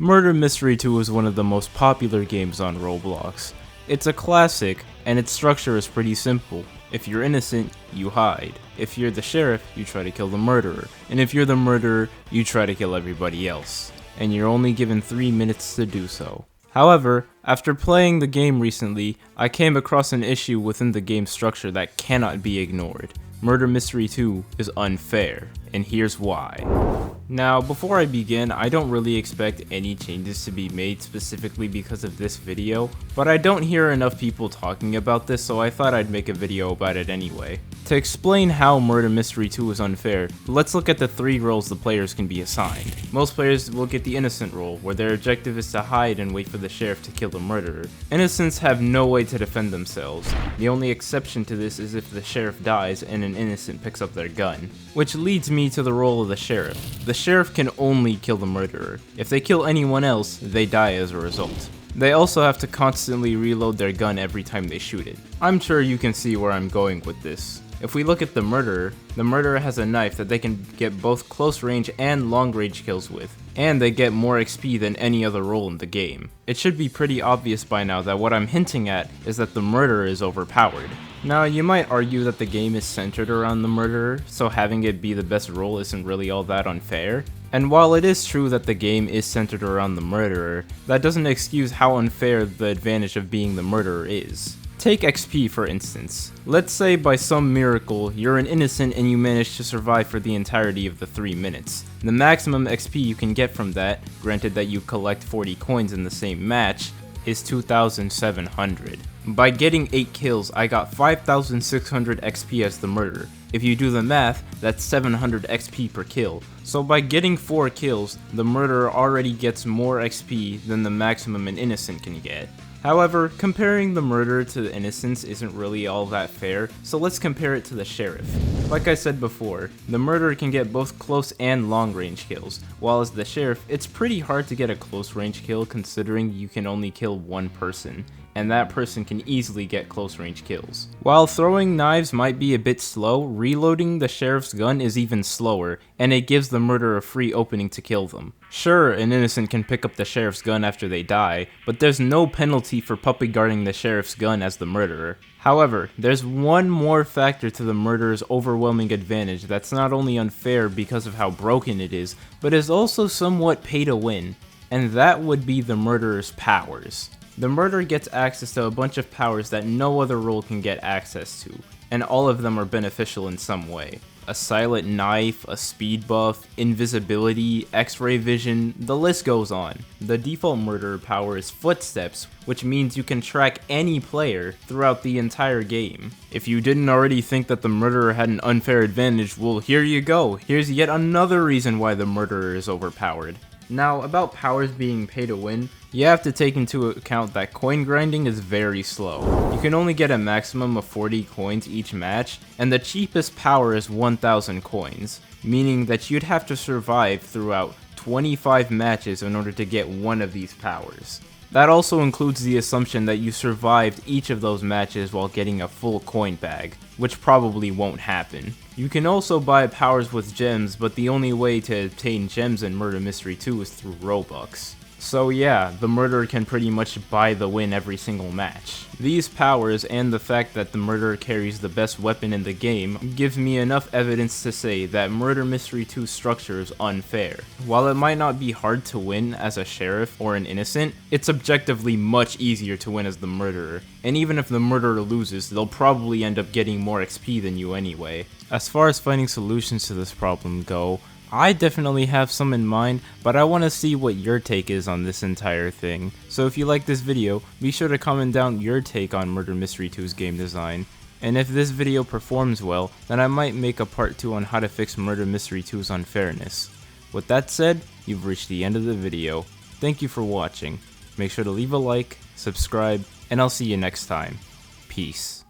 Murder Mystery 2 is one of the most popular games on Roblox. It's a classic, and its structure is pretty simple. If you're innocent, you hide. If you're the sheriff, you try to kill the murderer. And if you're the murderer, you try to kill everybody else. And you're only given 3 minutes to do so. However, after playing the game recently, I came across an issue within the game structure that cannot be ignored. Murder Mystery 2 is unfair, and here's why. Now, before I begin, I don't really expect any changes to be made specifically because of this video, but I don't hear enough people talking about this, so I thought I'd make a video about it anyway. To explain how Murder Mystery 2 is unfair, let's look at the 3 roles the players can be assigned. Most players will get the innocent role, where their objective is to hide and wait for the sheriff to kill the murderer. Innocents have no way to defend themselves. The only exception to this is if the sheriff dies and an innocent picks up their gun. Which leads me to the role of the sheriff. The sheriff can only kill the murderer. If they kill anyone else, they die as a result. They also have to constantly reload their gun every time they shoot it. I'm sure you can see where I'm going with this. If we look at the murderer has a knife that they can get both close range and long range kills with, and they get more XP than any other role in the game. It should be pretty obvious by now that what I'm hinting at is that the murderer is overpowered. Now, you might argue that the game is centered around the murderer, so having it be the best role isn't really all that unfair. And while it is true that the game is centered around the murderer, that doesn't excuse how unfair the advantage of being the murderer is. Take XP for instance. Let's say by some miracle, you're an innocent and you manage to survive for the entirety of the 3 minutes. The maximum XP you can get from that, granted that you collect 40 coins in the same match, is 2,700. By getting 8 kills, I got 5,600 XP as the murderer. If you do the math, that's 700 XP per kill. So by getting 4 kills, the murderer already gets more XP than the maximum an innocent can get. However, comparing the murderer to the innocents isn't really all that fair, so let's compare it to the sheriff. Like I said before, the murderer can get both close and long range kills, while as the sheriff, it's pretty hard to get a close range kill considering you can only kill one person, and that person can easily get close range kills. While throwing knives might be a bit slow, reloading the sheriff's gun is even slower, and it gives the murderer a free opening to kill them. Sure, an innocent can pick up the sheriff's gun after they die, but there's no penalty for puppy guarding the sheriff's gun as the murderer. However, there's one more factor to the murderer's overwhelming advantage that's not only unfair because of how broken it is, but is also somewhat pay to win, and that would be the murderer's powers. The murderer gets access to a bunch of powers that no other role can get access to, and all of them are beneficial in some way. A silent knife, a speed buff, invisibility, x-ray vision, the list goes on. The default murderer power is footsteps, which means you can track any player throughout the entire game. If you didn't already think that the murderer had an unfair advantage, well, here you go. Here's yet another reason why the murderer is overpowered. Now, about powers being pay to win, you have to take into account that coin grinding is very slow. You can only get a maximum of 40 coins each match, and the cheapest power is 1,000 coins, meaning that you'd have to survive throughout 25 matches in order to get one of these powers. That also includes the assumption that you survived each of those matches while getting a full coin bag, which probably won't happen. You can also buy powers with gems, but the only way to obtain gems in Murder Mystery 2 is through Robux. So yeah, the murderer can pretty much buy the win every single match. These powers and the fact that the murderer carries the best weapon in the game gives me enough evidence to say that Murder Mystery 2's structure is unfair. While it might not be hard to win as a sheriff or an innocent, it's objectively much easier to win as the murderer, and even if the murderer loses, they'll probably end up getting more XP than you anyway. As far as finding solutions to this problem go, I definitely have some in mind, but I want to see what your take is on this entire thing. So if you like this video, be sure to comment down your take on Murder Mystery 2's game design. And if this video performs well, then I might make a part 2 on how to fix Murder Mystery 2's unfairness. With that said, you've reached the end of the video. Thank you for watching. Make sure to leave a like, subscribe, and I'll see you next time. Peace.